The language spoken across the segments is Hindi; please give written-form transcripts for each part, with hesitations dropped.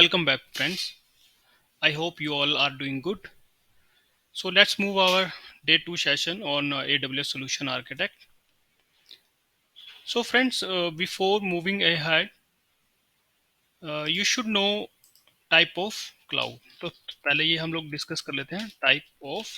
Welcome back, friends. I hope you all are doing good. So let's move our day two session on AWS Solution Architect. So, friends, before moving ahead, you should know type of cloud. तो पहले ये हम लोग डिस्कस कर लेते हैं टाइप ऑफ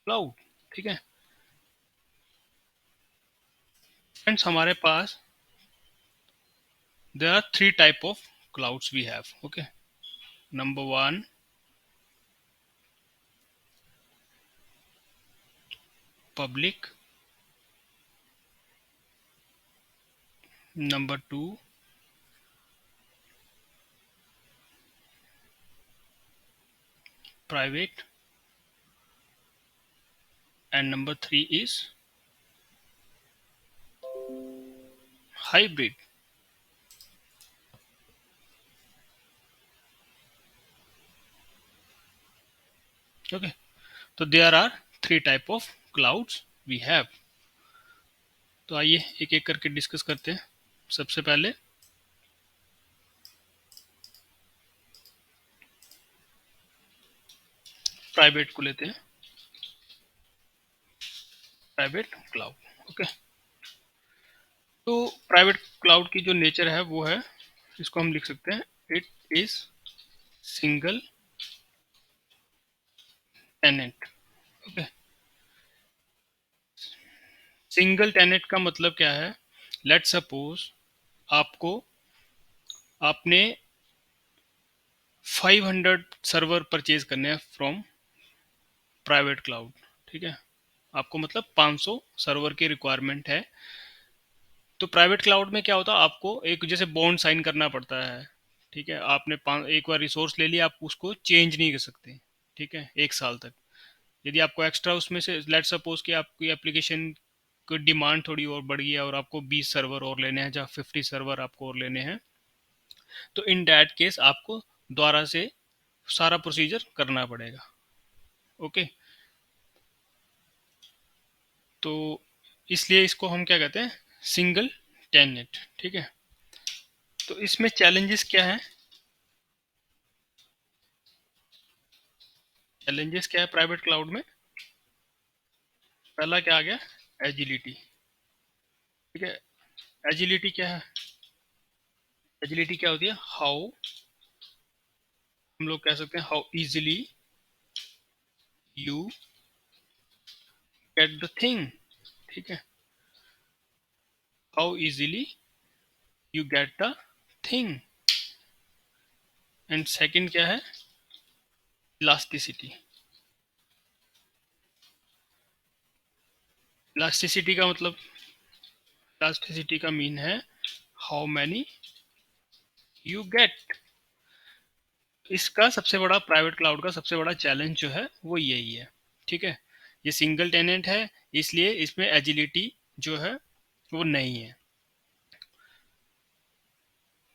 क्लाउड. ठीक है फ्रेंड्स, हमारे पास there are three type of clouds we have. Okay, number one, public. Number two, private. And number three is hybrid. Okay, so there are three type of clouds we have. तो आइए एक एक करके डिस्कस करते हैं. सबसे पहले प्राइवेट को लेते हैं, प्राइवेट क्लाउड. ओके, तो प्राइवेट क्लाउड की जो नेचर है वो है, इसको हम लिख सकते हैं, it is single tenant. Okay, single tenant का मतलब क्या है? लेट सपोज आपको आपने 500 सर्वर परचेज करने हैं फ्रॉम प्राइवेट क्लाउड. ठीक है, आपको मतलब 500 सर्वर की रिक्वायरमेंट है. तो प्राइवेट क्लाउड में क्या होता है, आपको एक जैसे बॉन्ड साइन करना पड़ता है. ठीक है, आपने एक बार रिसोर्स ले लिया, आप उसको चेंज नहीं कर सकते. ठीक है, 1 साल तक. यदि आपको एक्स्ट्रा उसमें से लेट सपोज कि आपकी एप्लीकेशन की डिमांड थोड़ी और बढ़ गई है और आपको 20 सर्वर और लेने हैं या 50 सर्वर आपको और लेने हैं, तो इन डैट केस आपको दोबारा से सारा प्रोसीजर करना पड़ेगा. ओके, तो इसलिए इसको हम क्या कहते हैं, सिंगल टेनेंट. ठीक है, तो इसमें चैलेंजेस क्या है? चैलेंजेस क्या है प्राइवेट क्लाउड में? पहला क्या आ गया? एजिलिटी. ठीक है, एजिलिटी क्या है? एजिलिटी क्या होती है? हाउ, हम लोग कह सकते हैं how easily you get the thing. ठीक है, how easily you get the thing. And second क्या है? इलास्टिसिटी. इलास्टिसिटी का मतलब, इलास्टिसिटी का मीन है हाउ मैनी यू गेट. इसका सबसे बड़ा, प्राइवेट क्लाउड का सबसे बड़ा चैलेंज जो है वो यही है. ठीक है, ये सिंगल टेनेंट है, इसलिए इसमें एजिलिटी जो है वो नहीं है.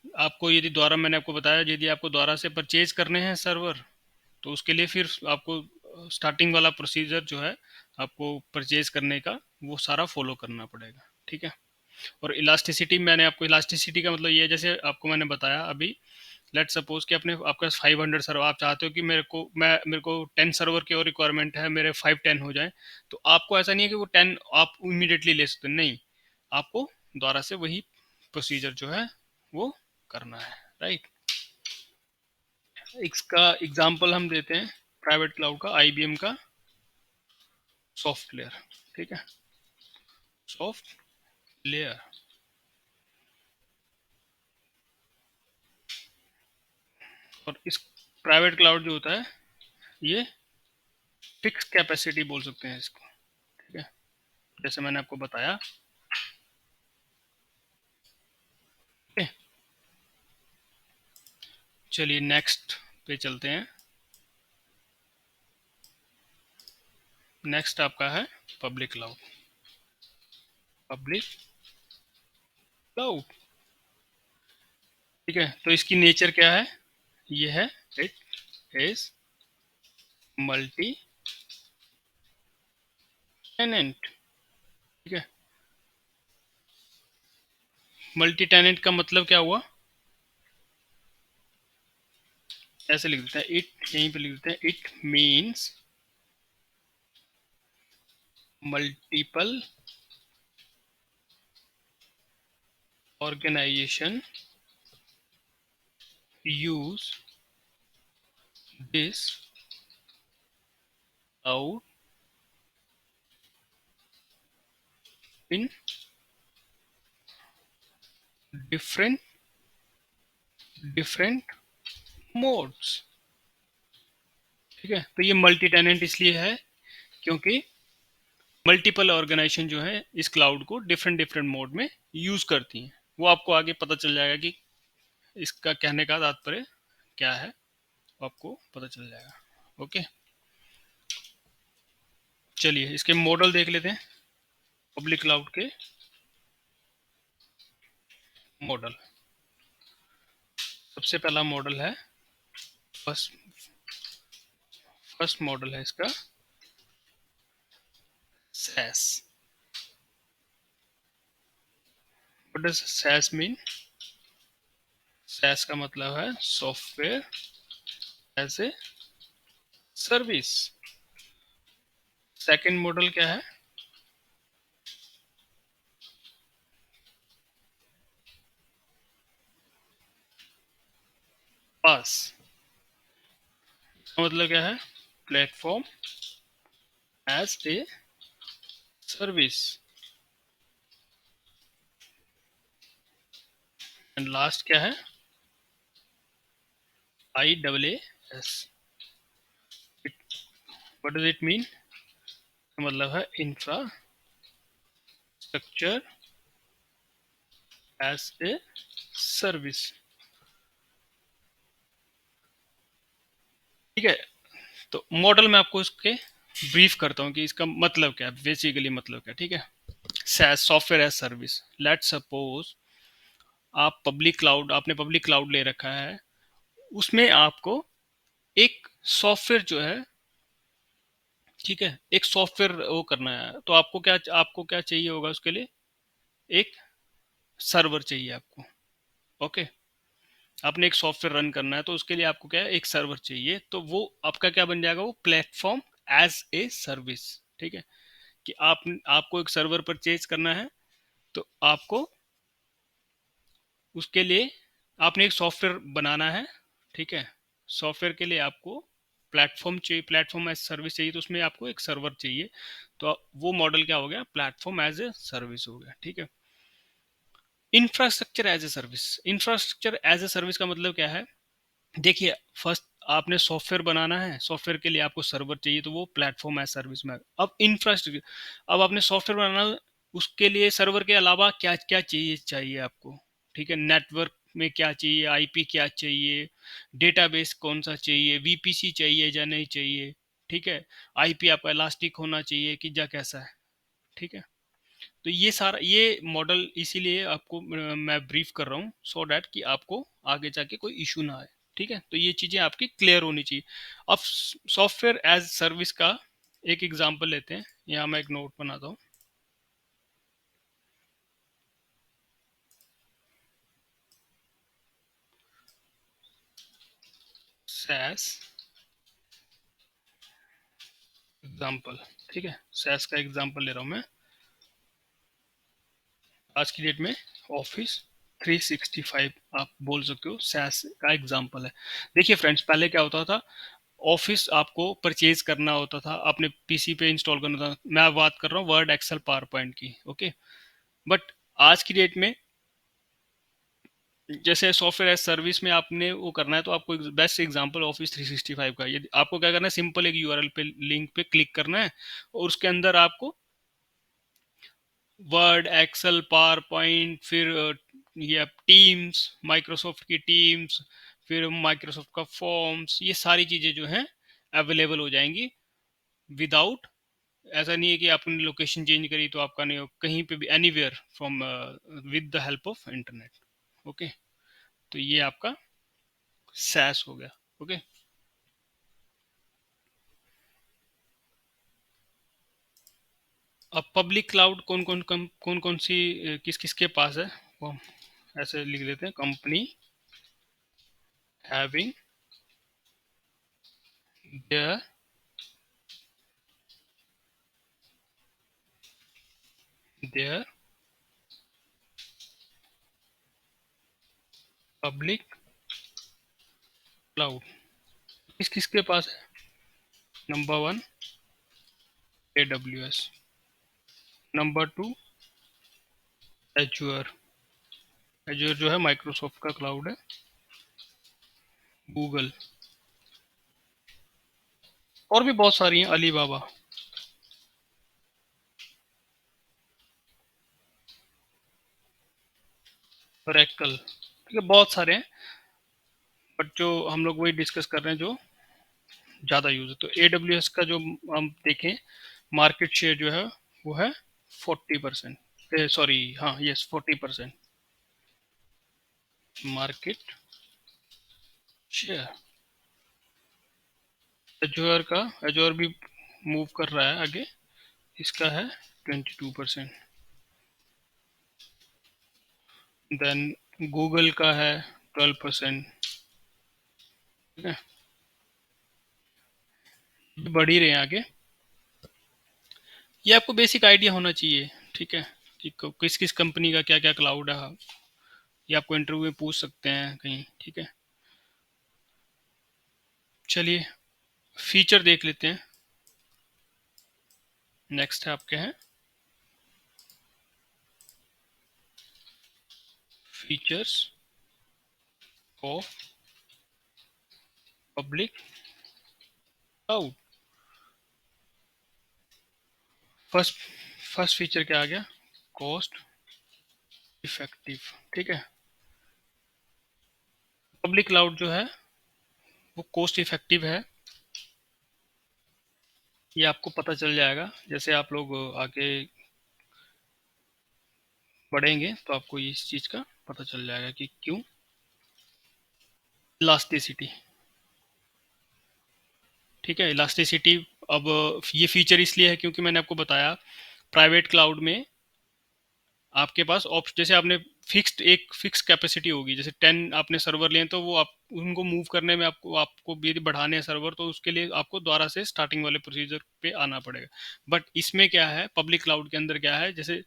आपको यदि द्वारा, मैंने आपको बताया, यदि आपको द्वारा से परचेज करने हैं सर्वर, तो उसके लिए फिर आपको स्टार्टिंग वाला प्रोसीजर जो है आपको परचेज करने का, वो सारा फॉलो करना पड़ेगा. ठीक है, और इलास्टिसिटी, मैंने आपको इलास्टिसिटी का मतलब ये है, जैसे आपको मैंने बताया अभी, लेट सपोज कि अपने आपके पास 500 सर्वर, आप चाहते हो कि मेरे को 10 सर्वर की और रिक्वायरमेंट है, मेरे 5-10 हो जाए. तो आपको ऐसा नहीं है कि वो 10 आप इमीडिएटली ले सकते, नहीं, आपको दोबारा से वही प्रोसीजर जो है वो करना है. राइट, इसका एग्जांपल हम देते हैं प्राइवेट क्लाउड का, आईबीएम का सॉफ्टवेयर. ठीक है, सॉफ्ट लेयर. और इस प्राइवेट क्लाउड जो होता है, ये फिक्स कैपेसिटी बोल सकते हैं इसको. ठीक है, जैसे मैंने आपको बताया. ठीक है, चलिए नेक्स्ट पे चलते हैं. नेक्स्ट आपका है पब्लिक क्लाउड. Public cloud. ठीक है, तो इसकी नेचर क्या है? ये है, इट इज मल्टी टेनेंट. ठीक है, मल्टी टेनेंट का मतलब क्या हुआ? ऐसे लिख देते हैं, इट यहीं पे लिख देते हैं, it means multiple organization use this out in different different modes. ठीक है, तो ये मल्टी टेनेंट इसलिए है क्योंकि मल्टीपल ऑर्गेनाइजेशन जो है इस क्लाउड को डिफरेंट डिफरेंट मोड में यूज करती हैं। वो आपको आगे पता चल जाएगा कि इसका कहने का तात्पर्य क्या है, आपको पता चल जाएगा। ओके, चलिए इसके मॉडल देख लेते हैं, पब्लिक क्लाउड के मॉडल। सबसे पहला मॉडल है, फर्स्ट फर्स्ट मॉडल है इसका SaaS। What does SaaS mean? SaaS का मतलब है software as a service. Second model क्या है? पास। इसका मतलब क्या है? Platform as a service. And last क्या है? IaaS। What does it mean? मतलब है इंफ्रास्ट्रक्चर एज ए सर्विस। ठीक है, तो मॉडल में आपको इसके ब्रीफ करता हूँ कि इसका मतलब क्या है, बेसिकली मतलब क्या। ठीक है, SaaS software as service. Let suppose आप पब्लिक क्लाउड, आपने पब्लिक क्लाउड ले रखा है, उसमें आपको एक सॉफ्टवेयर जो है, ठीक है, एक सॉफ्टवेयर वो करना है, तो आपको क्या चाहिए होगा उसके लिए? एक सर्वर चाहिए आपको। ओके, आपने एक सॉफ्टवेयर रन करना है तो उसके लिए आपको क्या है? एक सर्वर चाहिए। तो वो आपका क्या बन जाएगा? वो प्लेटफॉर्म एज ए सर्विस। ठीक है, कि आपको एक सर्वर परचेज करना है, तो आपको उसके लिए आपने एक सॉफ्टवेयर बनाना है। ठीक है, सॉफ्टवेयर के लिए आपको प्लेटफॉर्म चाहिए, प्लेटफॉर्म एज सर्विस चाहिए, तो उसमें आपको एक सर्वर चाहिए। तो वो मॉडल क्या हो गया? प्लेटफॉर्म एज ए सर्विस हो गया। ठीक है, infrastructure as a service. Infrastructure as a service का मतलब क्या है? देखिए, फर्स्ट आपने सॉफ्टवेयर बनाना है, सॉफ्टवेयर के लिए आपको सर्वर चाहिए, तो वो प्लेटफॉर्म एज सर्विस में। अब इंफ्रास्ट्रक्चर, अब आपने सॉफ्टवेयर बनाना, उसके लिए सर्वर के अलावा क्या क्या चाहिए चाहिए आपको? ठीक है, नेटवर्क में क्या चाहिए, आईपी क्या चाहिए, डेटाबेस कौन सा चाहिए, वीपीसी चाहिए या नहीं चाहिए। ठीक है, आईपी आपका इलास्टिक होना चाहिए कि या कैसा है। ठीक है, तो ये सारा ये मॉडल इसीलिए आपको मैं ब्रीफ कर रहा हूँ, सो डैट कि आपको आगे जाके कोई इशू ना आए। ठीक है, तो ये चीज़ें आपकी क्लियर होनी चाहिए। अब सॉफ्टवेयर एज सर्विस का एक एग्जांपल लेते हैं, यहाँ मैं एक नोट बनाता हूँ। SaaS example. ठीक है, SaaS का एग्जांपल ले रहा हूँ मैं। आज की डेट में ऑफिस 365 आप बोल सकते हो SaaS का एग्जांपल है। देखिए फ्रेंड्स, पहले क्या होता था? ऑफिस आपको परचेज करना होता था, आपने पीसी पे इंस्टॉल करना था। मैं बात कर रहा हूँ वर्ड, एक्सेल, पावर पॉइंट की। ओके, बट आज की डेट में जैसे सॉफ्टवेयर एज सर्विस में आपने वो करना है, तो आपको बेस्ट एग्जांपल ऑफिस 365 का। ये आपको क्या करना है? सिंपल एक यूआरएल पे, लिंक पे क्लिक करना है, और उसके अंदर आपको वर्ड, एक्सेल, पावर पॉइंट, फिर ये टीम्स, माइक्रोसॉफ्ट की टीम्स, फिर माइक्रोसॉफ्ट का फॉर्म्स, ये सारी चीज़ें जो हैं अवेलेबल हो जाएंगी विदाउट। ऐसा नहीं है कि आपने लोकेशन चेंज करी तो आपका नहीं हो, कहीं पे भी, anywhere from, with the help of internet. Okay, तो ये आपका SaaS हो गया। ओके, अब पब्लिक क्लाउड कौन कौन सी किस किस के पास है, वो हम ऐसे लिख देते हैं। Company having their their public cloud. किस किसके पास है? Number one AWS, number two azure. Azure जो है माइक्रोसॉफ्ट का क्लाउड है। गूगल, और भी बहुत सारी हैं, अलीबाबा। ओरेकल, ठीक है, बहुत सारे हैं, बट जो हम लोग वही डिस्कस कर रहे हैं जो ज़्यादा यूज है। तो AWS का जो हम देखें, मार्केट शेयर जो है वो है 40%, सॉरी हाँ यस 40% मार्केट शेयर। एजोर का, एजोर भी मूव कर रहा है आगे, इसका है 22%। देन गूगल का है 12%। ठीक है, बढ़ ही रहे हैं आगे। ये आपको बेसिक आइडिया होना चाहिए, ठीक है, कि किस किस कंपनी का क्या क्या क्लाउड है। ये आपको इंटरव्यू में पूछ सकते हैं कहीं, ठीक है। चलिए फीचर देख लेते हैं। नेक्स्ट है आपके हैं features of public cloud. First first feature क्या आ गया? Cost effective. ठीक है, पब्लिक क्लाउड जो है वो कॉस्ट इफेक्टिव है, ये आपको पता चल जाएगा जैसे आप लोग आगे बढ़ेंगे तो आपको इस चीज़ का पता चल जाएगा कि क्यों। इलास्टिसिटी, ठीक है, इलास्टिसिटी। अब ये फीचर इसलिए है क्योंकि मैंने आपको बताया प्राइवेट क्लाउड में आपके पास ऑप्शन, जैसे आपने फिक्स्ड एक फिक्स कैपेसिटी होगी, जैसे 10 आपने सर्वर लिए तो वो आप उनको मूव करने में आपको आपको यदि बढ़ाने हैं सर्वर तो उसके लिए आपको दोबारा से स्टार्टिंग वाले प्रोसीजर पे आना पड़ेगा। बट इसमें क्या है, पब्लिक क्लाउड के अंदर क्या है, जैसे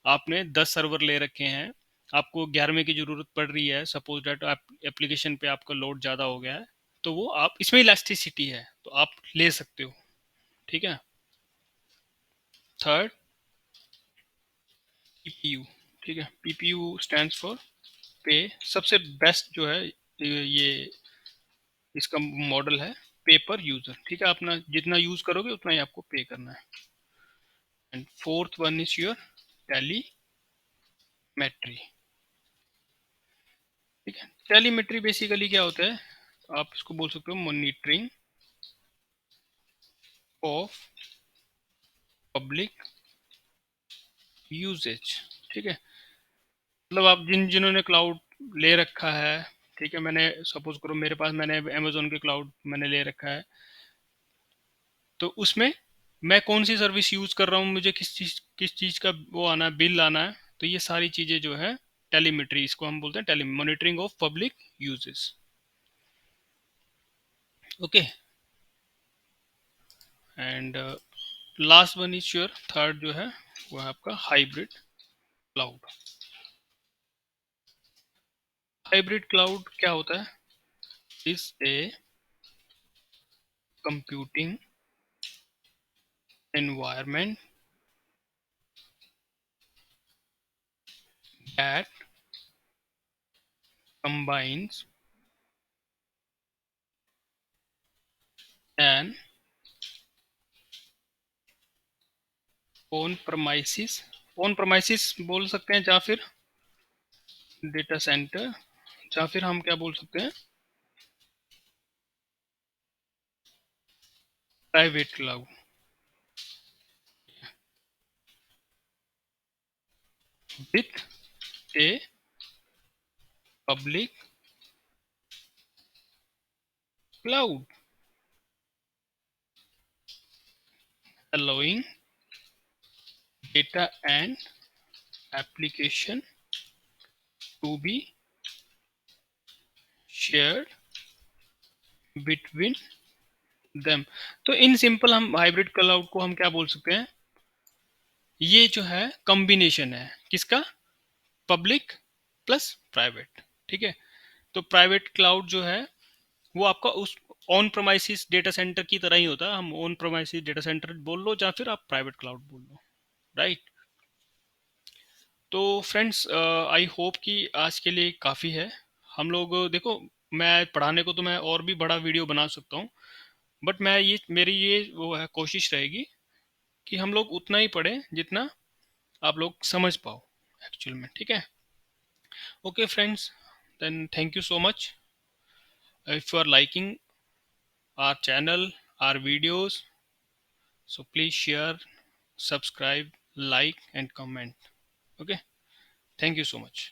आपने 10 सर्वर ले रखे हैं, आपको 11वें की जरूरत पड़ रही है, सपोज डेट एप्लीकेशन पे आपका लोड ज़्यादा हो गया है, तो वो आप इसमें इलास्टिसिटी है तो आप ले सकते हो। ठीक है, थर्ड पीपीयू। ठीक है, पीपीयू स्टैंड्स फॉर पे। सबसे बेस्ट जो है ये इसका मॉडल है पे पर यूजर। ठीक है, अपना जितना यूज करोगे उतना ही आपको पे करना है। And fourth one is your telemetry. ठीक है, टेलीमेट्री बेसिकली क्या होता है, आप इसको बोल सकते हो मॉनिटरिंग ऑफ पब्लिक यूजेज। ठीक है, मतलब आप जिन्होंने क्लाउड ले रखा है, ठीक है, मैंने सपोज करो मेरे पास मैंने अमेजोन के क्लाउड मैंने ले रखा है, तो उसमें मैं कौन सी सर्विस यूज कर रहा हूँ, मुझे किस चीज का वो आना है, बिल आना है, तो ये सारी चीजें जो है टेलीमेट्री, इसको हम बोलते हैं tele monitoring of public uses. Okay, and last one is your third जो है वो है आपका हाइब्रिड क्लाउड। हाइब्रिड क्लाउड क्या होता है? Is a computing environment that combines an on premises बोल सकते हैं, या फिर डेटा सेंटर, या फिर हम क्या बोल सकते हैं, private cloud with a public cloud allowing data and application to be shared between them. तो इन सिंपल हम हाइब्रिड क्लाउड को हम क्या बोल सकते हैं, ये जो है कॉम्बिनेशन है किसका, पब्लिक प्लस प्राइवेट। ठीक है। तो प्राइवेट क्लाउड जो है वो आपका उस ऑन प्रोमाइसिस डेटा सेंटर की तरह ही होता है। हम ऑन प्रोमाइसिस डेटा सेंटर बोल लो या फिर आप प्राइवेट क्लाउड बोल लो, राइट। तो फ्रेंड्स, आई होप कि आज के लिए काफ़ी है। हम लोग देखो, मैं पढ़ाने को तो मैं और भी बड़ा वीडियो बना सकता हूँ, बट मैं ये मेरी ये वो है कोशिश रहेगी कि हम लोग उतना ही पढ़ें जितना आप लोग समझ पाओ एक्चुअल में। ठीक है। Okay friends, then thank you so much. If you are liking our channel, our videos, so please share, subscribe, like and comment. Okay, thank you so much.